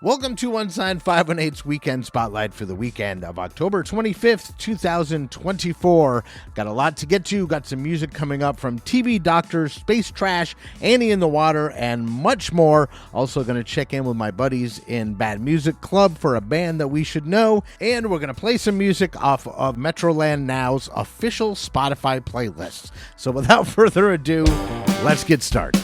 Welcome to Unsigned518's Weekend Spotlight for the weekend of October 25th, 2024. Got a lot to get to. Got some music coming up from TV Doctors, Space Trash, Annie in the Water, and much more. Also going to check in with my buddies in Bad Music Club for a band that we should know. And we're going to play some music off of Metroland Now's official Spotify playlists. So without further ado, let's get started.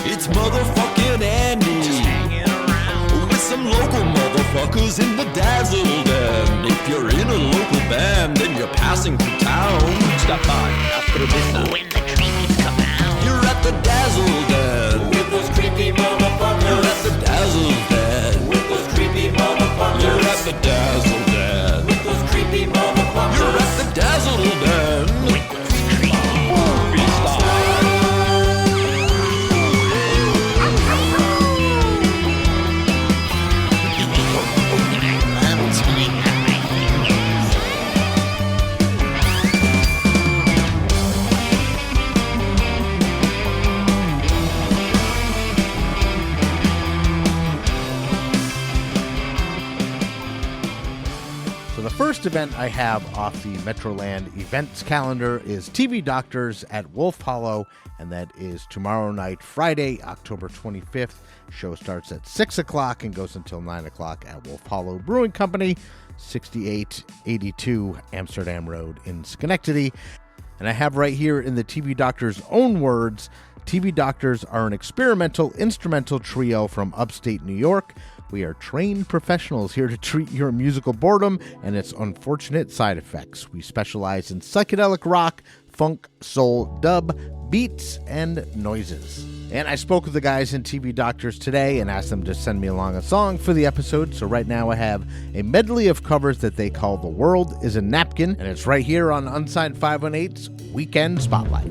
It's motherfucking Andy. Just hanging around with some local motherfuckers in the dazzle den. If you're in a local band, then you're passing through town. Stop by after midnight when the creepies come out. You're at the dazzle den with those creepy motherfuckers. You're at the dazzle den with those creepy motherfuckers. You're at the dazzle den with those creepy motherfuckers. You're at the dazzle den with those creepy movie stars. The first event I have off the Metroland events calendar is TV Doctors at Wolf Hollow, and that is tomorrow night, Friday, October 25th. Show starts at 6 o'clock and goes until 9 o'clock at Wolf Hollow Brewing Company, 6882 Amsterdam Road in Schenectady. And I have right here in the TV Doctors' own words, TV Doctors are an experimental instrumental trio from upstate New York. We are trained professionals here to treat your musical boredom and its unfortunate side effects. We specialize in psychedelic rock, funk, soul, dub, beats, and noises. And I spoke with the guys in TV Doctors today and asked them to send me along a song for the episode. So right now I have a medley of covers that they call The World is a Napkin, and it's right here on Unsigned518's Weekend Spotlight.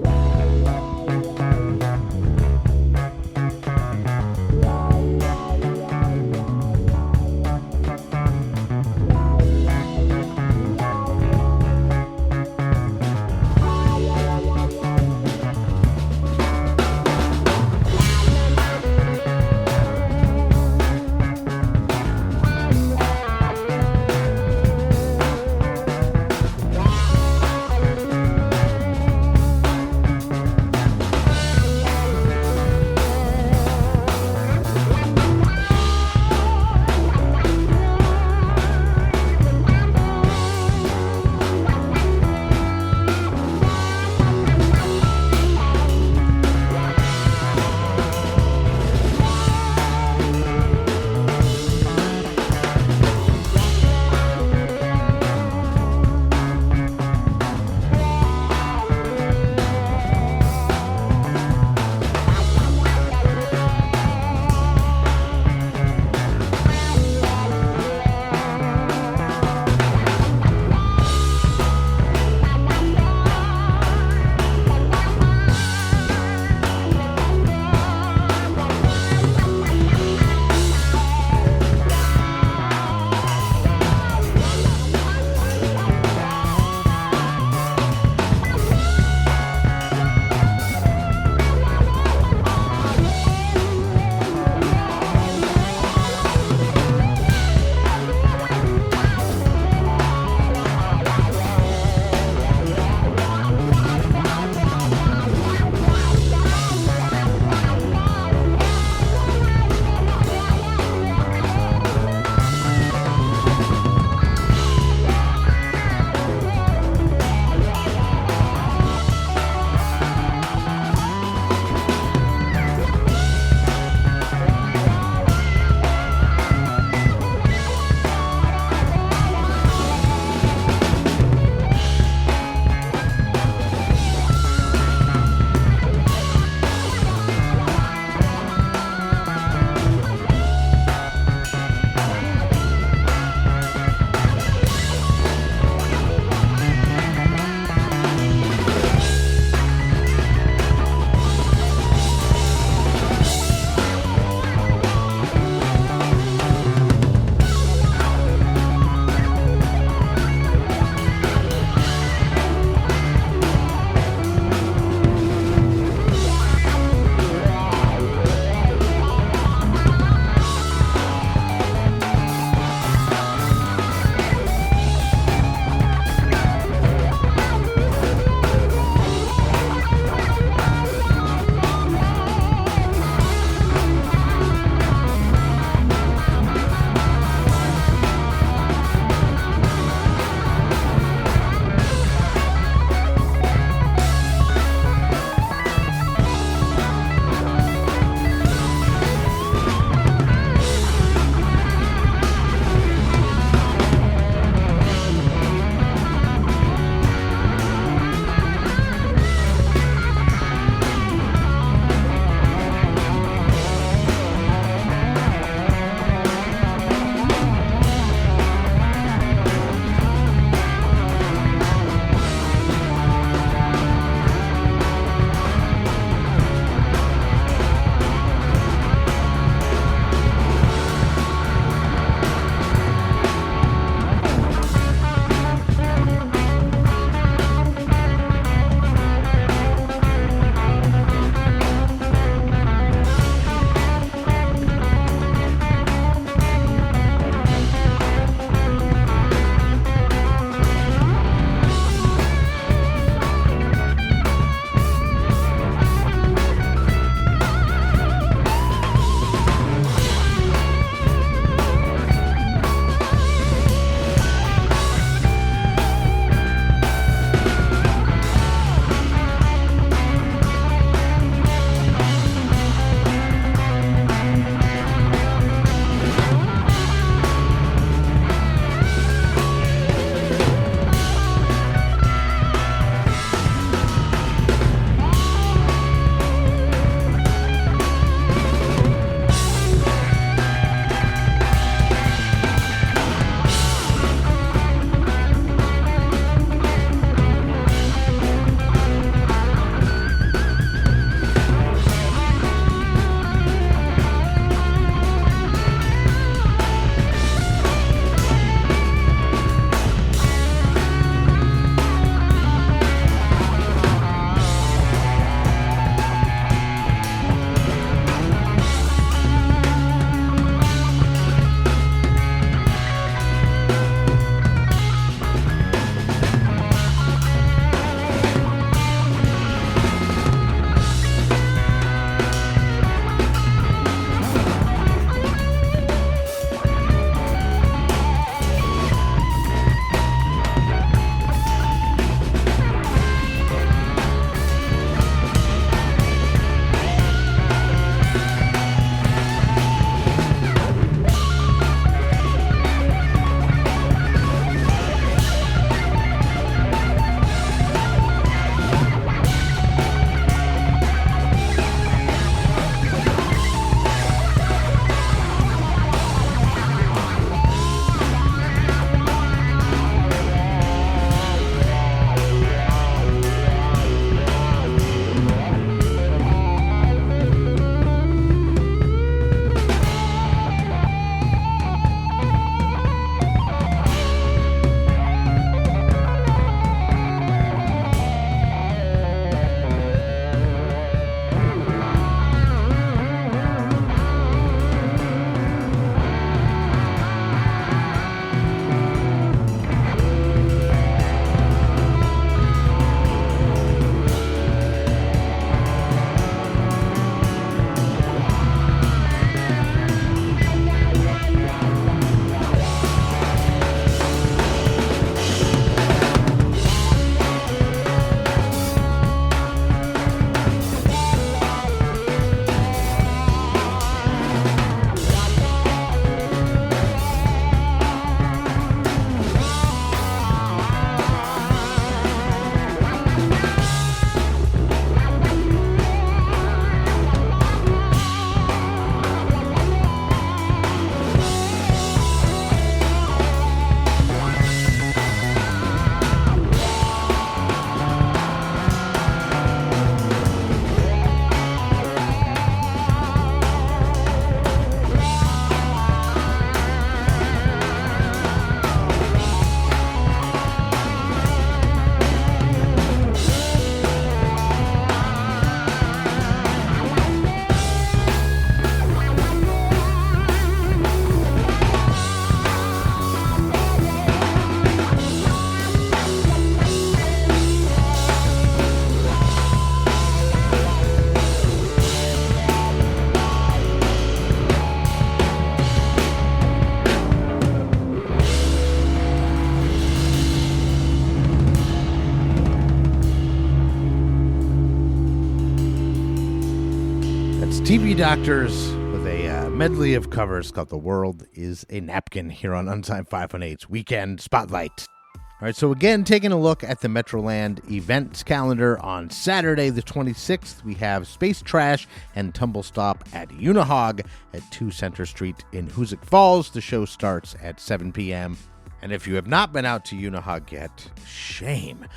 TB Doctors with a medley of covers called The World is a Napkin here on Unsigned 518's Weekend Spotlight. All right, so again, taking a look at the Metroland events calendar on Saturday the 26th, we have Space Trash and Tumble Stop at Unihog at 2 Center Street in Hoosick Falls. The show starts at 7 p.m. And if you have not been out to Unihog yet, shame.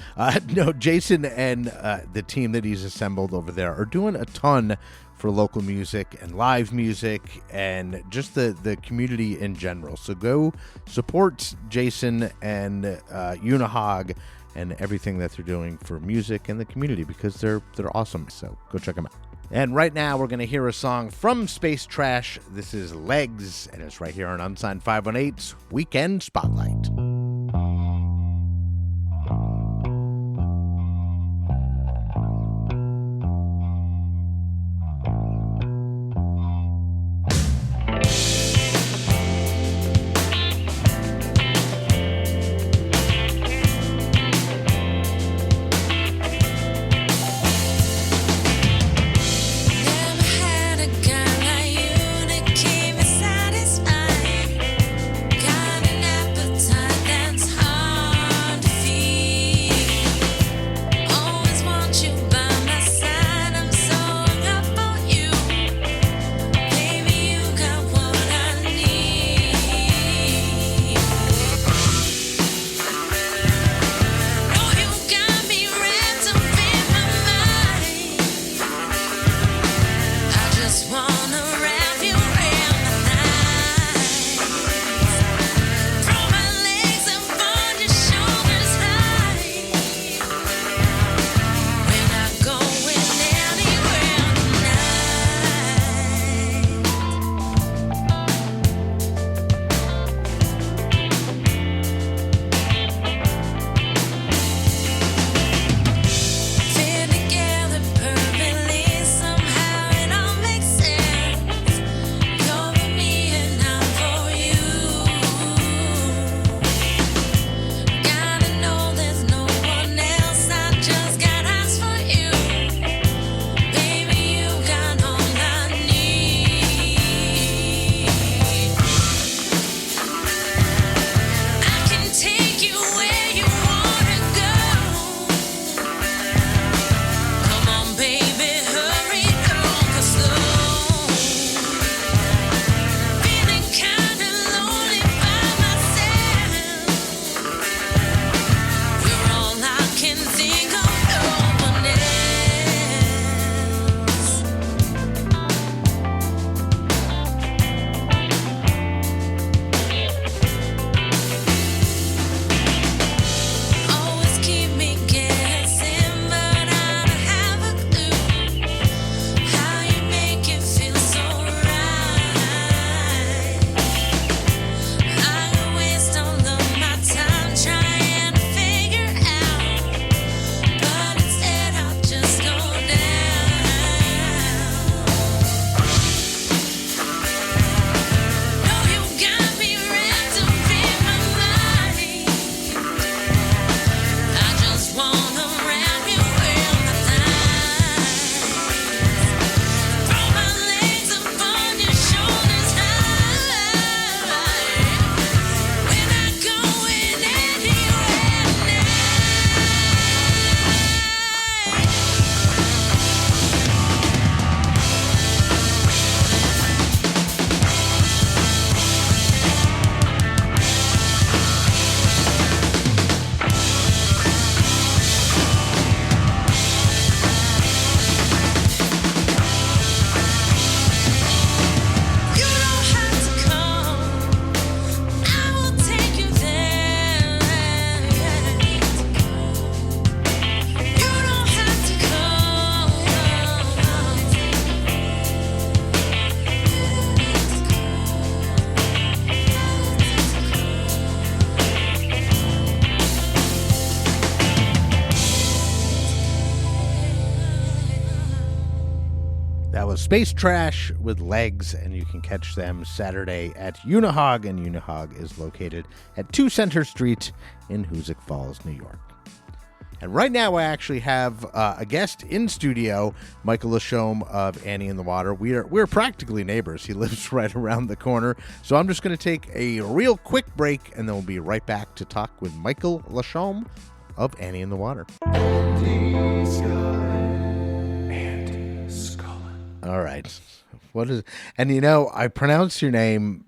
No, Jason and the team that he's assembled over there are doing a ton for local music and live music and just the community in general. So go support Jason and Unihog and everything that they're doing for music and the community because they're awesome. So go check them out. And right now we're going to hear a song from Space Trash. This is Legs, and it's right here on Unsigned 518's Weekend Spotlight. Space Trash with Legs, and you can catch them Saturday at Unihog, and Unihog is located at 2 Center Street in Hoosick Falls, New York. And right now I actually have a guest in studio, Michael Lachaume of Annie in the Water. We're practically neighbors. He lives right around the corner. So I'm just going to take a real quick break, and then we'll be right back to talk with Michael Lachaume of Annie in the Water. All right. What is? And I pronounced your name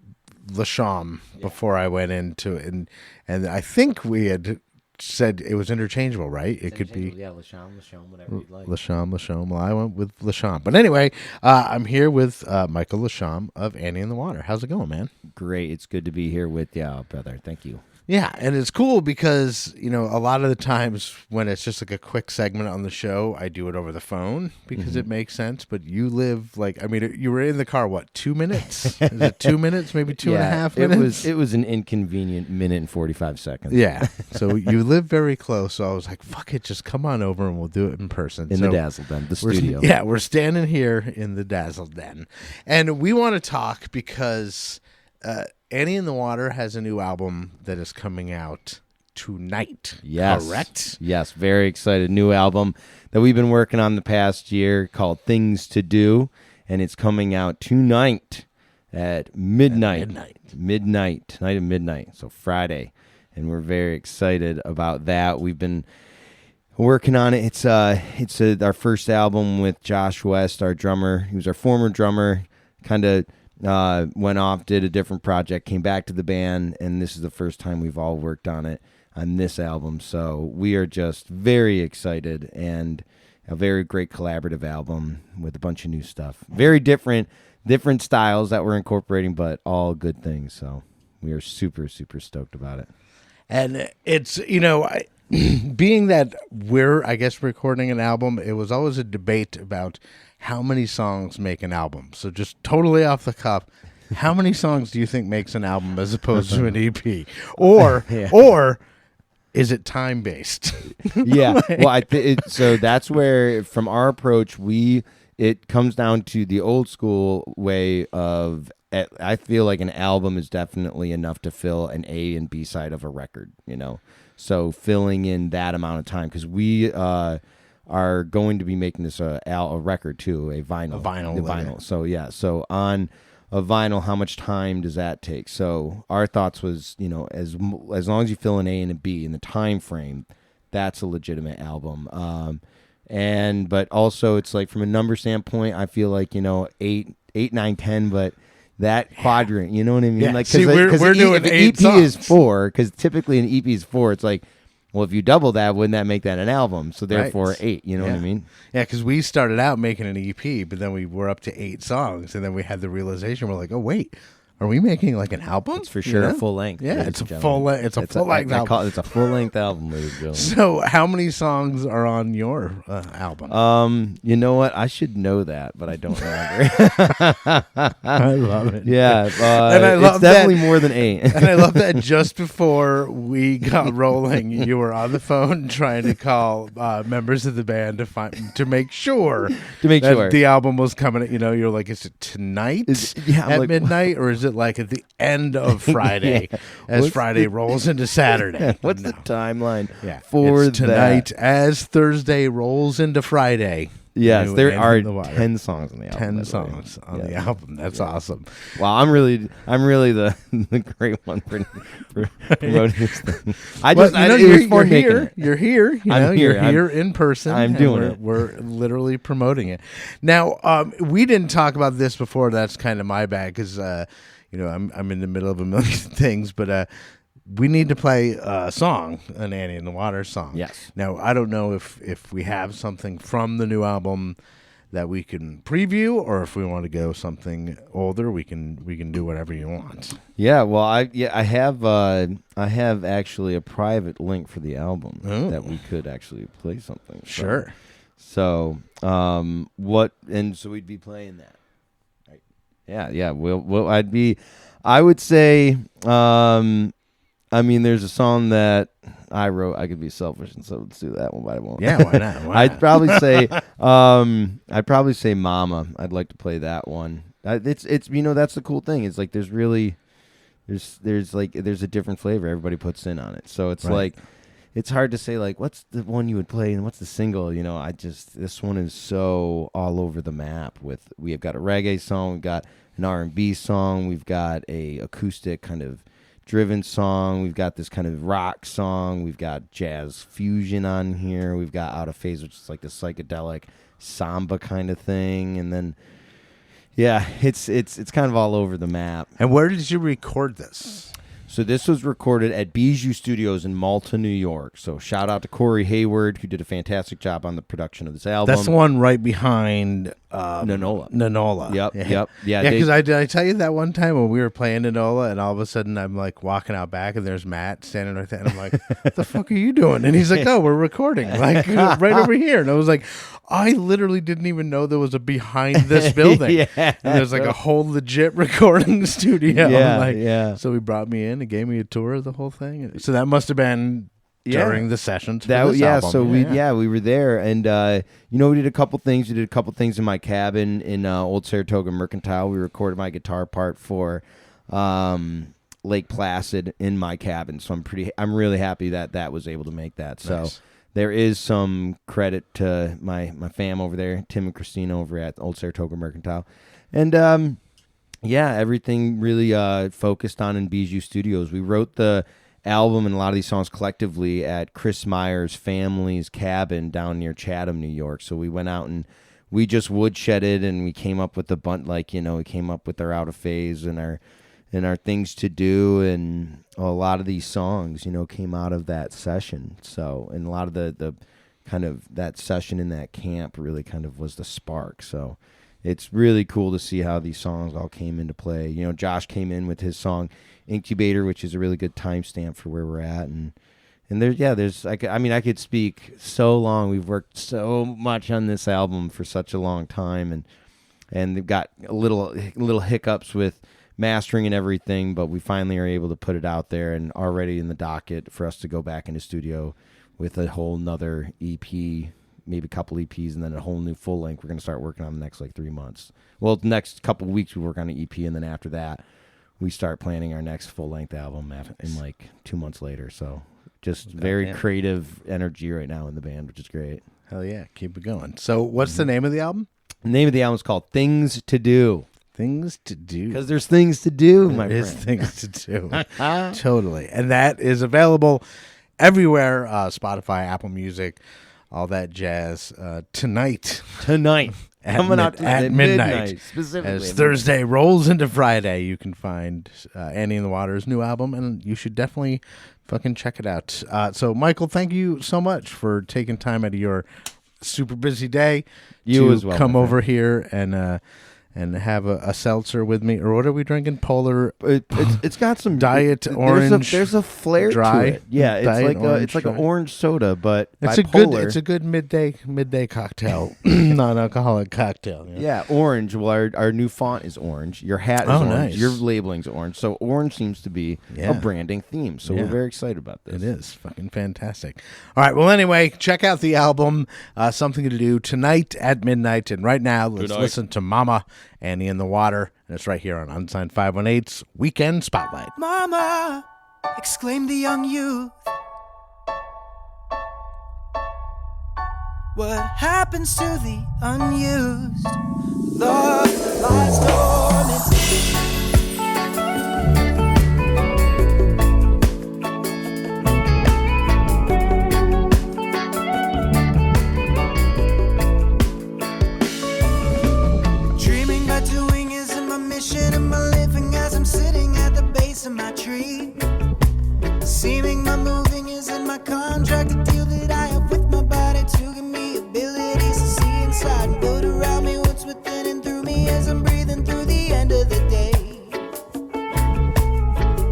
Lachaume before I went into it, and I think we had said it was interchangeable, right? It could be Lachaume, whatever you'd like. Lachaume. Well, I went with Lachaume, but anyway, I'm here with Michael Lachaume of Annie in the Water. How's it going, man? Great. It's good to be here with you, brother. Thank you. Yeah, and it's cool because, a lot of the times when it's just like a quick segment on the show, I do it over the phone because it makes sense. But you live you were in the car, what, 2 minutes? Is it 2 minutes, maybe two and a half minutes? It was an inconvenient minute and 45 seconds. Yeah, so you live very close. So I was like, fuck it, just come on over and we'll do it in person. In the Dazzle Den, the studio. Yeah, we're standing here in the Dazzle Den. And we want to talk because... Annie in the Water has a new album that is coming out tonight. Yes. Correct? Yes, very excited. New album that we've been working on the past year called Things to Do, and it's coming out tonight at midnight. Tonight at midnight, so Friday. And we're very excited about that. We've been working on it. It's our first album with Josh West, our drummer. He was our former drummer, kind of went off, did a different project, came back to the band, and this is the first time we've all worked on it on this album. So we are just very excited, and a very great collaborative album with a bunch of new stuff. Very different styles that we're incorporating, but all good things. So we are super, super stoked about it. And it's, being that we're, I guess, recording an album, it was always a debate about how many songs make an album. So just totally off the cuff, how many songs do you think makes an album as opposed to an EP? Or is it time-based? Yeah. Well, so that's where, from our approach, it comes down to the old school way of, I feel like an album is definitely enough to fill an A and B side of a record, So filling in that amount of time, because we are going to be making this a record too, a vinyl. Vinyl. So yeah. So on a vinyl, how much time does that take? So our thoughts was, as long as you fill an A and a B in the time frame, that's a legitimate album. But also it's like from a number standpoint, I feel like 8, 9, 10, but that quadrant, you know what I mean? Yeah. Like, see, we're doing 8 EP songs. is 4, because typically an EP is 4. It's like, well, if you double that, wouldn't that make that an album? So therefore 8, you know what I mean? Yeah, because we started out making an EP, but then we were up to 8 songs, and then we had the realization, we're like, oh, wait, are we making like an album? It's for sure a full length. Yeah, it's a full length. It's a full length album. It's a full length album, ladies and gentlemen. So, how many songs are on your album? You know what? I should know that, but I don't remember. I love it. Yeah, and I love it's definitely more than 8. And I love that just before we got rolling, you were on the phone trying to call members of the band to make sure that the album was coming. You're like, is it tonight at midnight, or is it like at the end of Friday as Friday rolls into Saturday? What's the timeline for it's tonight as Thursday rolls into Friday? Yes, there are 10 songs on the album. 10 songs on the album. That's awesome. Wow, I'm really the great one for promoting this thing. You're here. You're here in person. I'm doing it. We're literally promoting it. Now, we didn't talk about this before. That's kind of my bad because I'm in the middle of a million things, but we need to play a song, an Annie in the Water song. Yes. Now, I don't know if we have something from the new album that we can preview, or if we want to go something older, we can do whatever you want. Yeah. Well, I have actually a private link for the album that we could actually play something. Sure. So so we'd be playing that. Right. Yeah. I would say. There's a song that I wrote. I could be selfish and so let's do that one, but I won't. Yeah, why not? I'd probably say Mama. I'd like to play that one. It's that's the cool thing. It's like there's a different flavor everybody puts in on it. So it's like it's hard to say like what's the one you would play and what's the single. This one is so all over the map. We have got a reggae song, we've got an R&B song, we've got a acoustic kind of driven song, we've got this kind of rock song, we've got jazz fusion on here, we've got Out of Phase, which is like the psychedelic samba kind of thing, and then it's kind of all over the map. And where did you record this? So this was recorded at Bijou Studios in Malta, New York. So shout out to Corey Hayward, who did a fantastic job on the production of this album. That's the one right behind Nanola. Yep. Yeah, because I tell you that one time when we were playing Nanola, and all of a sudden I'm like walking out back, and there's Matt standing right there, and I'm like, "What the fuck are you doing?" And he's like, "Oh, we're recording, like right over here." And I was like, I literally didn't even know there was a behind this building. And there's like a whole legit recording studio. So he brought me in and gave me a tour of the whole thing. So that must have been during the sessions for this album. So we were there, and we did a couple things. We did a couple things in my cabin in Old Saratoga Mercantile. We recorded my guitar part for Lake Placid in my cabin. So I'm really happy that was able to make that. So. Nice. There is some credit to my fam over there, Tim and Christina over at Old Saratoga Mercantile. And, everything really focused on in Bijou Studios. We wrote the album and a lot of these songs collectively at Chris Meyer's family's cabin down near Chatham, New York. So we went out and we just woodshedded, and we came up with we came up with our Out of Phase and our Things to Do, and a lot of these songs, came out of that session. So, and a lot of the kind of that session in that camp really kind of was the spark. So it's really cool to see how these songs all came into play. Josh came in with his song Incubator, which is a really good timestamp for where we're at. And I could speak so long. We've worked so much on this album for such a long time, and they've got a little hiccups with mastering and everything, but we finally are able to put it out there and already in the docket for us to go back into studio with a whole nother EP, maybe a couple EPs, and then a whole new full length we're going to start working on the next 3 months. Well, the next couple of weeks we work on an EP, and then after that we start planning our next full length album in 2 months later. So just very creative energy right now in the band, which is great. Hell yeah, keep it going. So what's the name of the album? The name of the album is called Things to Do. Things to do. Because there's things to do, my friend. There is things to do. Totally. And that is available everywhere, Spotify, Apple Music, all that jazz. Tonight. Coming out at midnight. Specifically. As Thursday rolls into Friday, you can find Annie in the Water's new album, and you should definitely fucking check it out. So, Michael, thank you so much for taking time out of your super busy day to come over here and have a seltzer with me, or what are we drinking? Polar. It's got some diet orange. There's a flair dry, to it. Yeah, it's like an orange soda, but it's a good midday cocktail, non-alcoholic cocktail. Yeah, orange. Well, our new font is orange. Your hat is orange. Nice. Your labeling's orange. So orange seems to be a branding theme. So we're very excited about this. It is fucking fantastic. All right. Well, anyway, check out the album. Something to Do tonight at midnight, and right now let's listen to Mama, Annie in the Water, and it's right here on Unsigned518's Weekend Spotlight. Mama, exclaimed the young youth, what happens to the unused love that lies dormant? And my living as I'm sitting at the base of my tree. Seeming my moving is in my contract, a deal that I have with my body to give me abilities to see inside and build around me what's within and through me as I'm breathing through the end of the day.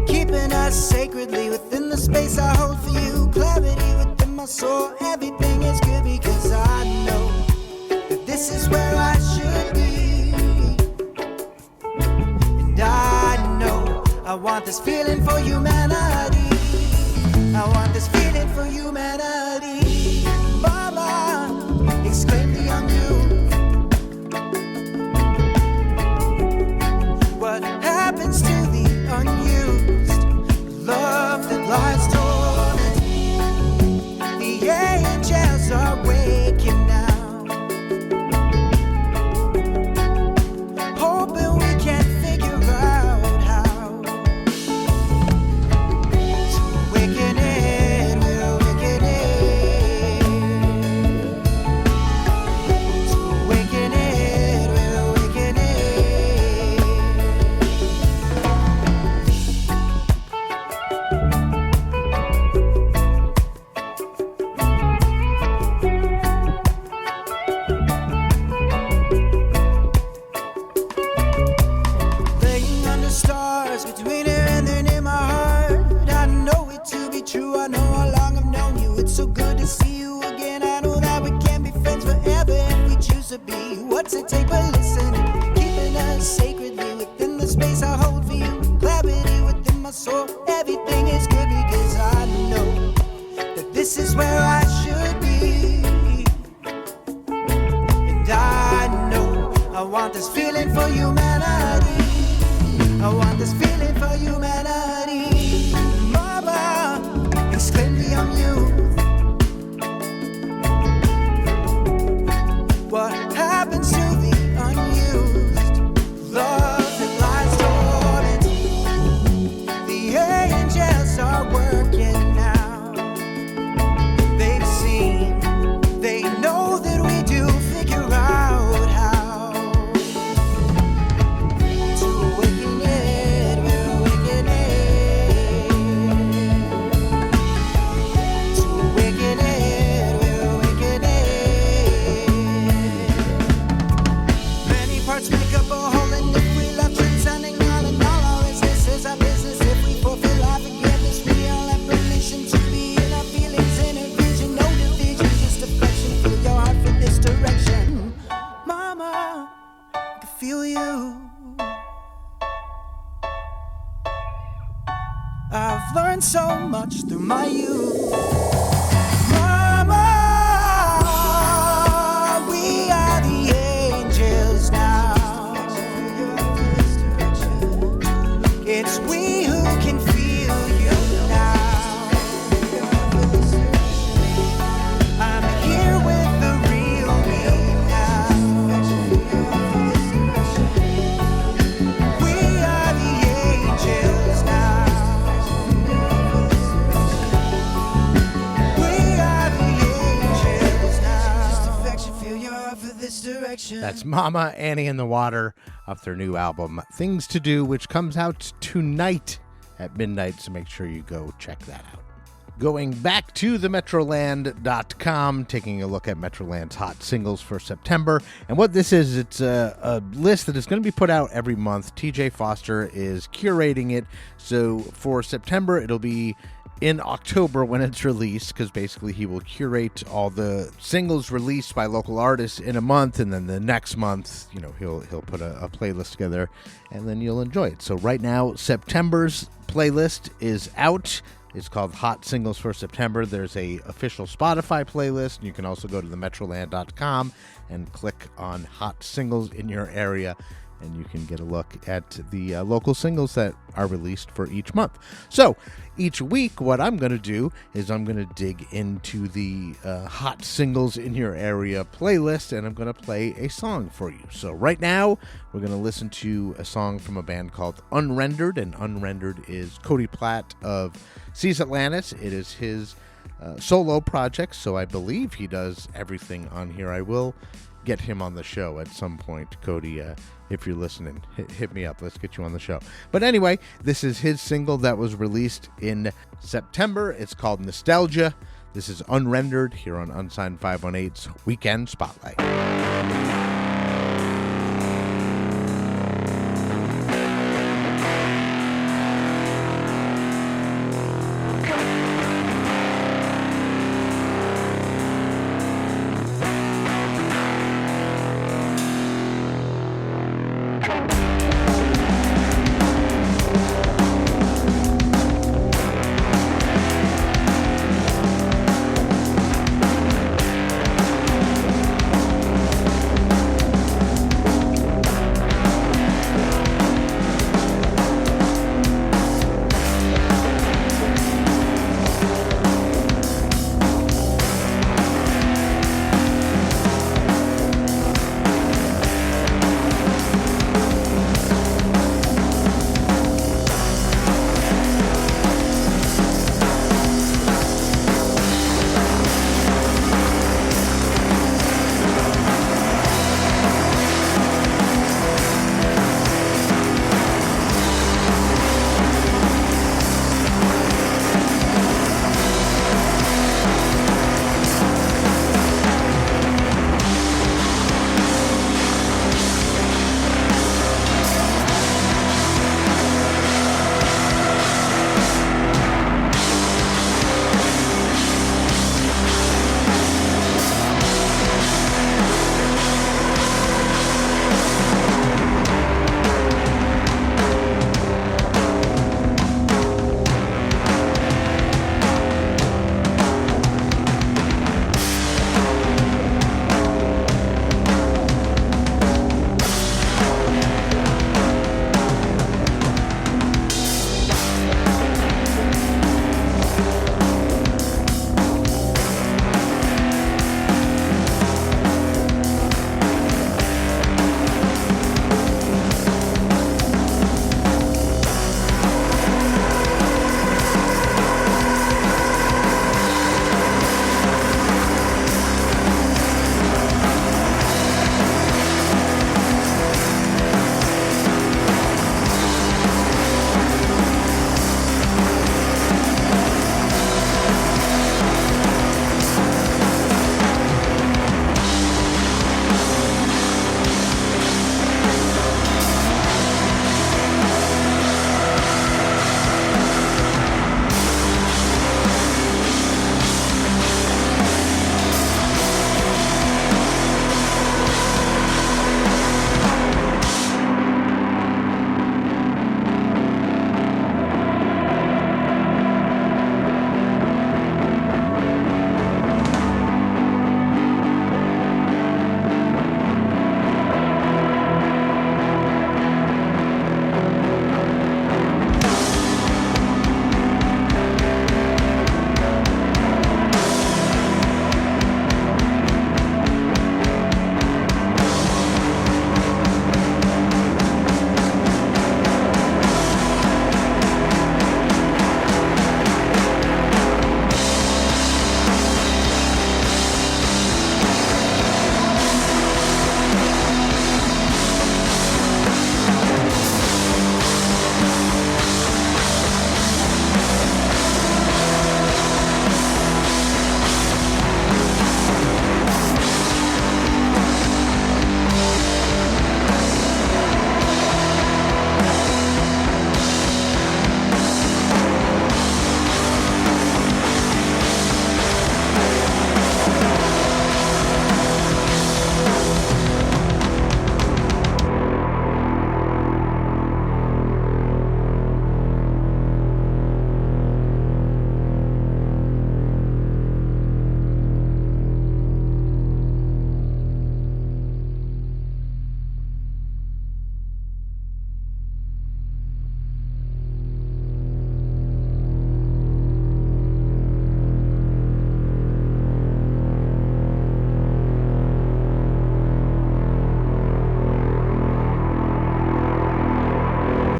Keeping us sacredly within the space I hold for you, clarity within my soul. Everything is good because I know that this is where I should be. I know I want this feeling for humanity. I want this feeling for humanity. Mama, exclaimed the young youth, what happens to the unused love that lies dormant? between here and then in my heart. I know it to be true. I know how long I've known you. It's so good to see you again. I know that we can be friends forever if we choose to be. What's it take but listening, keeping us sacredly within the space I hold for you. Clarity within my soul. Everything is good because I know that this is where I should be. And I know I want this feeling for humanity. I want this feeling for humanity. Mama, exclaim the young youth. What happens to the unused love that lies dormant? The angels are working now. They've seen, they know that we do figure out how to awaken it. We're awakening. To awaken it, we're awakening. Many parts make up a whole, and if we love transcending all in all, our business is our business. If we fulfill our forgiveness, we all have permission to be in our feelings, in a vision, no division, just affection. Feel your heart for this direction. Mama, I can feel you. I've learned so much through my youth. Mama, we are the angels now. It's we who can feel you now. I'm here with the real me now. We are the angels now. We are the angels now. Just affection, feel your heart for this direction. That's Mama, Annie in the Water off their new album, Things to Do, which comes out tonight at midnight, so make sure you go check that out. Going back to the Metroland.com, taking a look at Metroland's hot singles for September. And what this is, it's a list that is going to be put out every month. TJ Foster is curating it. So for September, it'll be in October when it's released, because basically he will curate all the singles released by local artists in a month, and then the next month, you know, he'll put a playlist together, and then you'll enjoy it. So right now, September's playlist is out. It's called Hot Singles for September. There's a official Spotify playlist, and you can also go to the Metroland.com and click on Hot Singles in your area, and you can get a look at the local singles that are released for each month. So each week, what I'm going to do is I'm going to dig into the Hot Singles in Your Area playlist, and I'm going to play a song for you. So right now, we're going to listen to a song from a band called Unrendered, and Unrendered is Cody Platt of Seas Atlantis. It is his solo project, so I believe he does everything on here. I will get him on the show at some point. Cody, if you're listening, hit me up. Let's get you on the show. But anyway, this is his single that was released in September. It's called Nostalgia. This is Unrendered here on Unsigned518's Weekend Spotlight.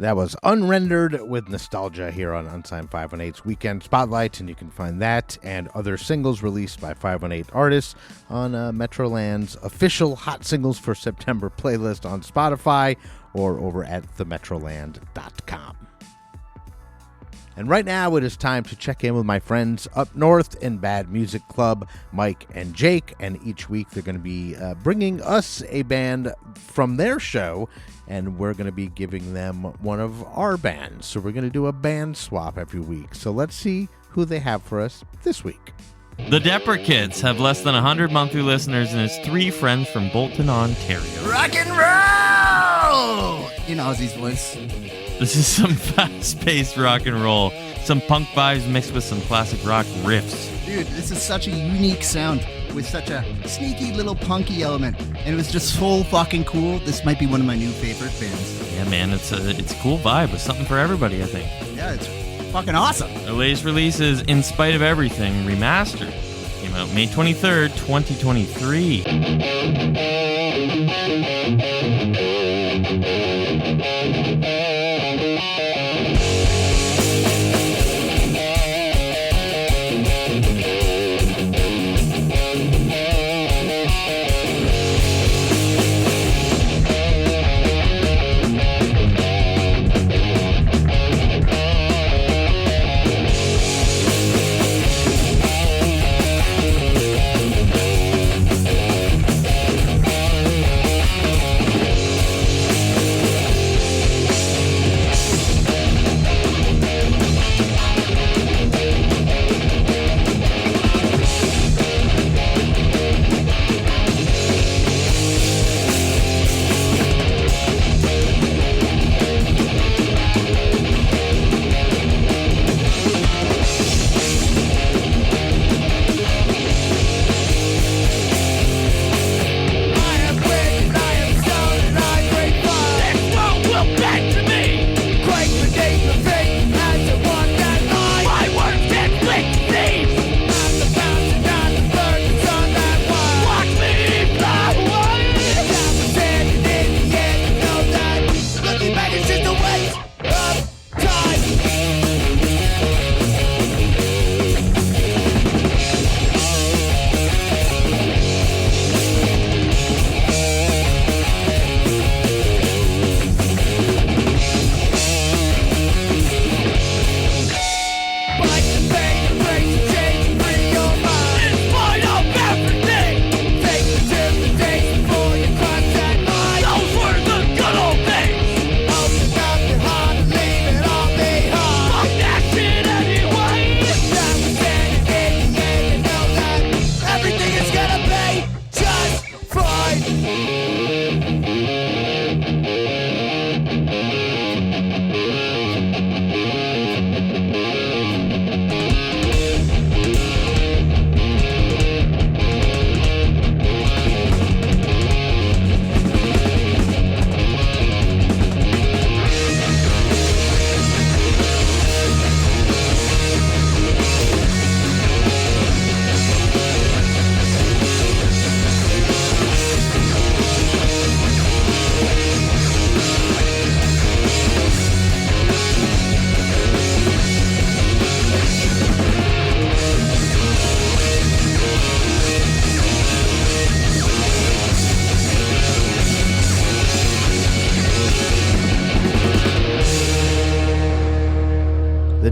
That was Unrendered with Nostalgia here on Unsigned 518's Weekend Spotlight, and you can find that and other singles released by 518 artists on Metroland's official Hot Singles for September playlist on Spotify or over at themetroland.com. And right now it is time to check in with my friends up north in Bad Music Club, Mike and Jake, and each week they're going to be bringing us a band from their show, and we're going to be giving them one of our bands. So we're going to do a band swap every week. So let's see who they have for us this week. The Deprecates have less than 100 monthly listeners and is 3 friends from Bolton, Ontario. Rock and roll! In Ozzy's voice. This is some fast-paced rock and roll, some punk vibes mixed with some classic rock riffs. Dude, this is such a unique sound with such a sneaky little punky element, and it was just so fucking cool. This might be one of my new favorite bands. Yeah, man, it's a cool vibe with something for everybody, I think. Yeah, it's fucking awesome. The latest release is In Spite of Everything Remastered. Came out May 23rd, 2023.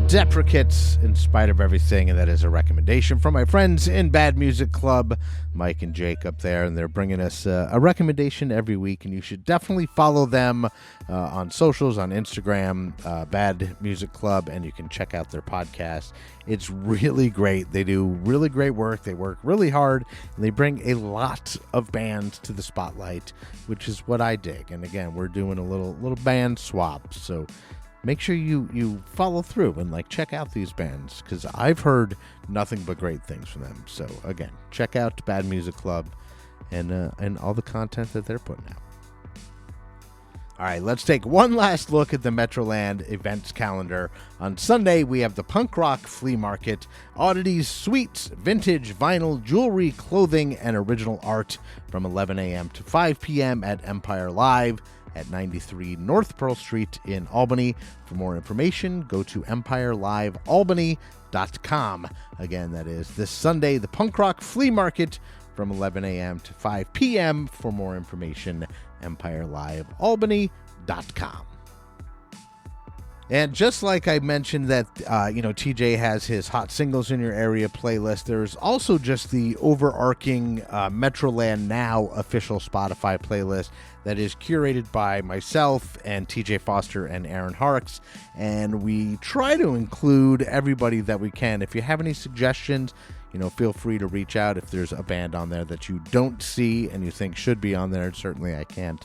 Deprecates, In Spite of Everything, and that is a recommendation from my friends in Bad Music Club, Mike and Jake up there, and they're bringing us a recommendation every week, and you should definitely follow them on socials, on Instagram, Bad Music Club, and you can check out their podcast. It's really great. They do really great work. They work really hard, and they bring a lot of bands to the spotlight, which is what I dig. And again, we're doing a little band swap, so make sure you follow through and check out these bands, because I've heard nothing but great things from them. So again, check out Bad Music Club and all the content that they're putting out. All right, let's take one last look at the Metroland events calendar. On Sunday, we have the Punk Rock Flea Market, oddities, sweets, vintage, vinyl, jewelry, clothing, and original art from 11 a.m. to 5 p.m. at Empire Live. at 93 North Pearl Street in Albany. For more information, go to EmpireLiveAlbany.com. Again, that is this Sunday, the Punk Rock Flea Market from 11 a.m. to 5 p.m. For more information, EmpireLiveAlbany.com. And just like I mentioned that, TJ has his Hot Singles in Your Area playlist, there's also just the overarching Metroland Now official Spotify playlist that is curated by myself and TJ Foster and Aaron Harks. And we try to include everybody that we can. If you have any suggestions, feel free to reach out. If there's a band on there that you don't see and you think should be on there, certainly I can't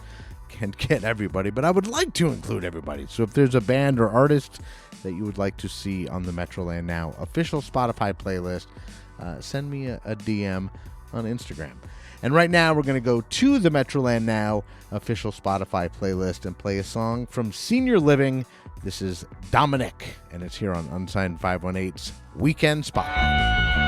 get everybody, but I would like to include everybody. So if there's a band or artist that you would like to see on the Metroland Now official Spotify playlist, send me a DM on Instagram. And right now we're going to go to the Metroland Now official Spotify playlist and play a song from Senior Living. This is Dominic, and it's here on Unsigned518's Weekend Spotlight.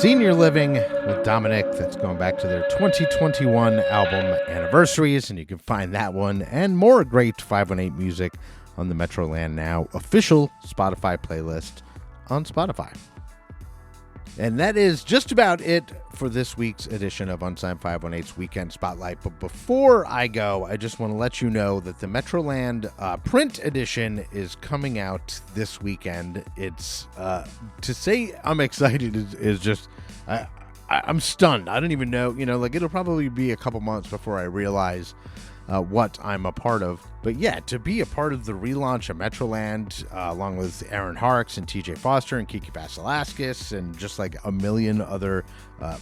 Senior Living with Dominic. That's going back to their 2021 album Anniversaries, and you can find that one and more great 518 music on the Metroland Now official Spotify playlist on Spotify. And that is just about it for this week's edition of Unsigned 518's Weekend Spotlight. But before I go, I just want to let you know that the Metroland print edition is coming out this weekend. It's, to say I'm excited is just, I'm stunned. I don't even know, it'll probably be a couple months before I realize what I'm a part of. But yeah, to be a part of the relaunch of Metroland, along with Aaron Harks and TJ Foster and Kiki Vassilaskis and just like a million other,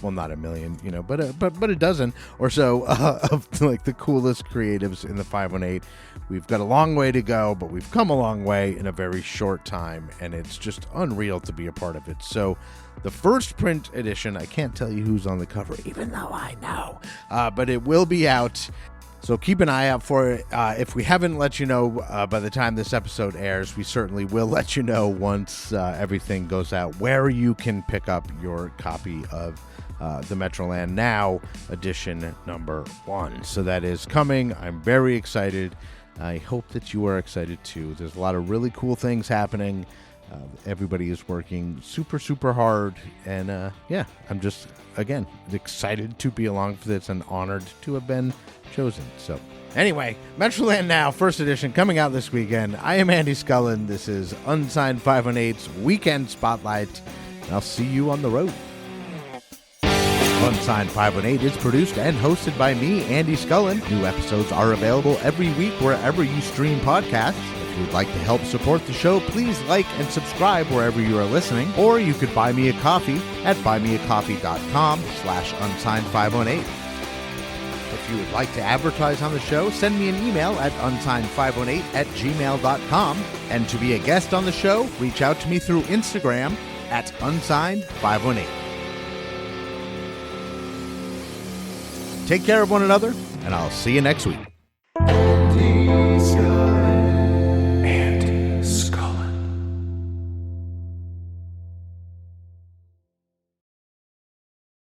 well, not a million, but a dozen or so of like the coolest creatives in the 518. We've got a long way to go, but we've come a long way in a very short time, and it's just unreal to be a part of it. So the first print edition, I can't tell you who's on the cover, even though I know, but it will be out. So keep an eye out for it. If we haven't let you know by the time this episode airs, we certainly will let you know once everything goes out where you can pick up your copy of the Metroland Now edition number 1. So that is coming. I'm very excited. I hope that you are excited too. There's a lot of really cool things happening. Everybody is working super, super hard. And I'm just, again, excited to be along for this and honored to have been chosen. So anyway, Metroland Now, first edition, coming out this weekend. I am Andy Scullin. This is Unsigned 518's Weekend Spotlight. And I'll see you on the road. Unsigned518 is produced and hosted by me, Andy Scullin. New episodes are available every week wherever you stream podcasts. If you'd like to help support the show, please like and subscribe wherever you are listening, or you could buy me a coffee at buymeacoffee.com/unsigned518. If you would like to advertise on the show, send me an email at unsigned518@gmail.com. And to be a guest on the show, reach out to me through Instagram at unsigned518. Take care of one another, and I'll see you next week.